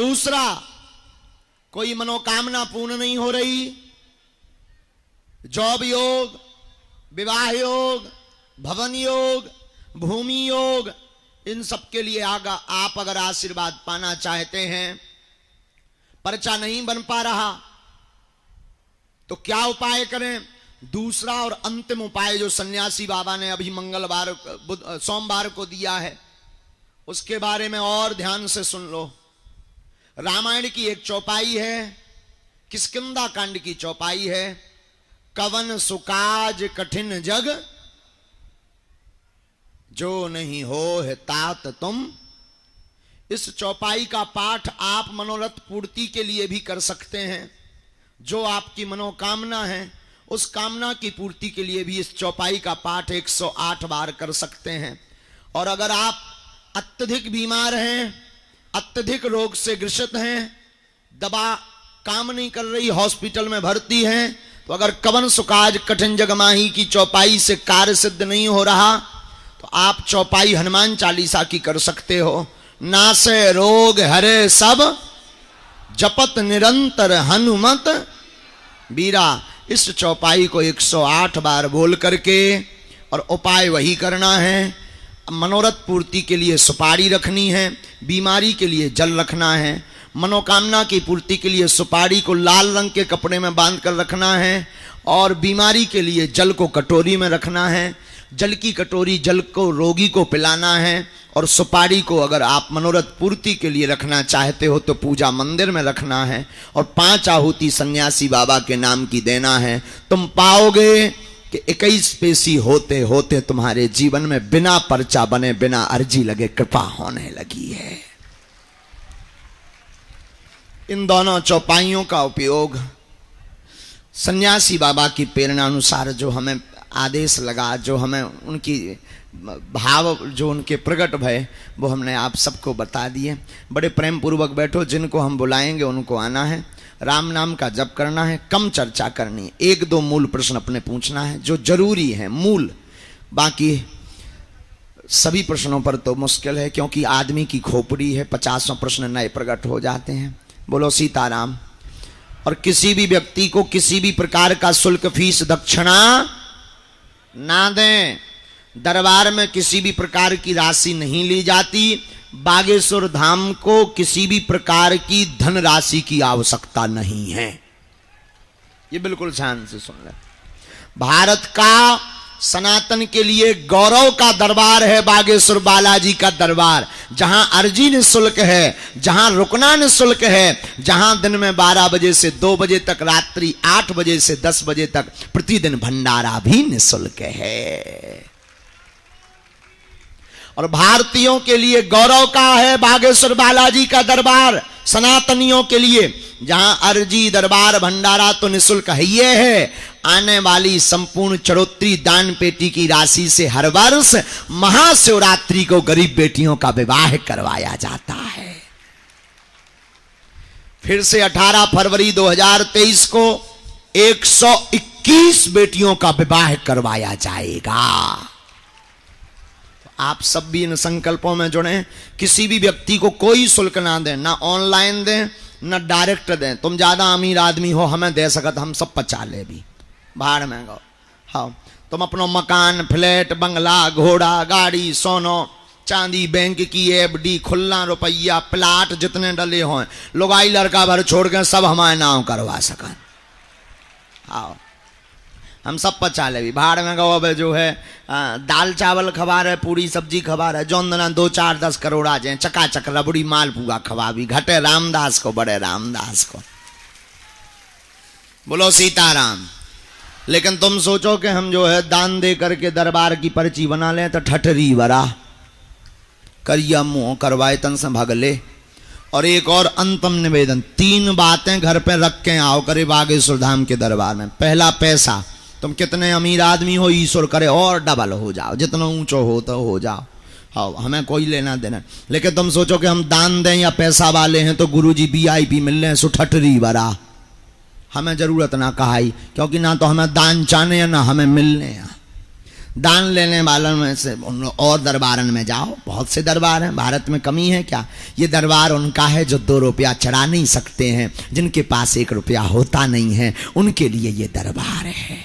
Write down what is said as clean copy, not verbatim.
दूसरा, कोई मनोकामना पूर्ण नहीं हो रही, जॉब योग, विवाह योग, भवन योग, भूमि योग, इन सब के लिए आप अगर आशीर्वाद पाना चाहते हैं, पर्चा नहीं बन पा रहा तो क्या उपाय करें? दूसरा और अंतिम उपाय जो सन्यासी बाबा ने अभी सोमवार को दिया है, उसके बारे में और ध्यान से सुन लो। रामायण की एक चौपाई है, किष्किंधा कांड की चौपाई है, कवन सुकाज कठिन जग जो नहीं हो है तात तुम। इस चौपाई का पाठ आप मनोरथ पूर्ति के लिए भी कर सकते हैं। जो आपकी मनोकामना है उस कामना की पूर्ति के लिए भी इस चौपाई का पाठ 108 बार कर सकते हैं। और अगर आप अत्यधिक बीमार हैं, अत्यधिक रोग से ग्रसित हैं, दवा काम नहीं कर रही, हॉस्पिटल में भर्ती हैं, तो अगर कवन सुकाज कठिन जग माही की चौपाई से कार्य सिद्ध नहीं हो रहा तो आप चौपाई हनुमान चालीसा की कर सकते हो। नासे रोग हरे सब जपत निरंतर हनुमत बीरा। इस चौपाई को 108 बार बोल करके, और उपाय वही करना है। मनोरथ पूर्ति के लिए सुपारी रखनी है, बीमारी के लिए जल रखना है, मनोकामना की पूर्ति के लिए सुपारी को लाल रंग के कपड़े में बांध कर रखना है, और बीमारी के लिए जल को कटोरी में रखना है। जल की कटोरी जल को रोगी को पिलाना है, और सुपारी को अगर आप मनोरथ पूर्ति के लिए रखना चाहते हो तो पूजा मंदिर में रखना है, और 5 आहुति सन्यासी बाबा के नाम की देना है। तुम पाओगे कि 21 पेशी होते होते तुम्हारे जीवन में बिना पर्चा बने, बिना अर्जी लगे कृपा होने लगी है। इन दोनों चौपाइयों का उपयोग सन्यासी बाबा की प्रेरणा अनुसार जो हमें आदेश लगा, जो हमें उनकी भाव जो उनके प्रकट भय, वो हमने आप सबको बता दिए। बड़े प्रेम पूर्वक बैठो, जिनको हम बुलाएंगे उनको आना है, राम नाम का जप करना है, कम चर्चा करनी है, 1-2 मूल प्रश्न अपने पूछना है जो जरूरी है, मूल। बाकी सभी प्रश्नों पर तो मुश्किल है, क्योंकि आदमी की खोपड़ी है, 50 प्रश्न नए प्रकट हो जाते हैं। बोलो सीताराम। और किसी भी व्यक्ति को किसी भी प्रकार का शुल्क, फीस, दक्षिणा ना दें। दरबार में किसी भी प्रकार की राशि नहीं ली जाती। बागेश्वर धाम को किसी भी प्रकार की धन राशि की आवश्यकता नहीं है। ये बिल्कुल ध्यान से सुन ले। भारत का सनातन के लिए गौरव का दरबार है बागेश्वर बालाजी का दरबार, जहां अर्जी निःशुल्क है, जहां रुकना निःशुल्क है, जहां दिन में 12 बजे से 2 बजे तक, रात्रि 8 बजे से 10 बजे तक प्रतिदिन भंडारा भी निःशुल्क है। और भारतीयों के लिए गौरव का है बागेश्वर बालाजी का दरबार, सनातनियों के लिए, जहां अर्जी, दरबार, भंडारा तो निःशुल्क है। ये है आने वाली संपूर्ण चढ़ोत्री दान पेटी की राशि से हर वर्ष महाशिवरात्रि को गरीब बेटियों का विवाह करवाया जाता है। फिर से 18 फरवरी 2023 को 121 बेटियों का विवाह करवाया जाएगा। आप सब भी इन संकल्पों में जुड़े। किसी भी व्यक्ति को कोई शुल्क ना दें, ना ऑनलाइन दें, ना डायरेक्ट दें। तुम ज्यादा अमीर आदमी हो, हमें दे सकत, हम सब पचा ले भी, भाड़ में गो। हाँ, तुम अपनो मकान, फ्लैट, बंगला, घोड़ा, गाड़ी, सोनो चांदी, बैंक की एफडी, खुला रुपया, प्लाट जितने डले हों, लुगाई लड़का भर छोड़ के सब हमारे नाम करवा सकन। हाँ, हम सब पचा ले भी, भाड़ में गो। अब जो है दाल चावल खबा रहे, पूरी सब्जी खबा रहे, जौन दना 2, 4, 10 करोड़ आ जाए, चकाचक रबड़ी मालपुआ खवा भी, घटे रामदास को, बड़े रामदास को। बोलो सीताराम। लेकिन तुम सोचो कि हम जो है दान दे करके दरबार की पर्ची बना लें तो ठठरी बरा करिया मुंह करवाए तन से भाग ले। और एक और अंतम निवेदन, 3 बातें घर पे रख के आओ करे बागेश्वर धाम के दरबार में। पहला, पैसा। तुम कितने अमीर आदमी हो, ईश्वर करे और डबल हो जाओ, जितना ऊंचो हो तो हो जाओ। हाँ, हमें कोई लेना देना। लेकिन तुम सोचो कि हम दान दें या पैसा वाले हैं तो गुरुजी VIP मिल रहे हैं, सो ठठरी बरा। हमें जरूरत ना कहाई, क्योंकि ना तो हमें दान चाहने हैं ना हमें मिलने हैं। दान लेने वालों में से और दरबारन में जाओ, बहुत से दरबार हैं, भारत में कमी है क्या? ये दरबार उनका है जो 2 रुपया चढ़ा नहीं सकते हैं, जिनके पास 1 रुपया होता नहीं है, उनके लिए ये दरबार है।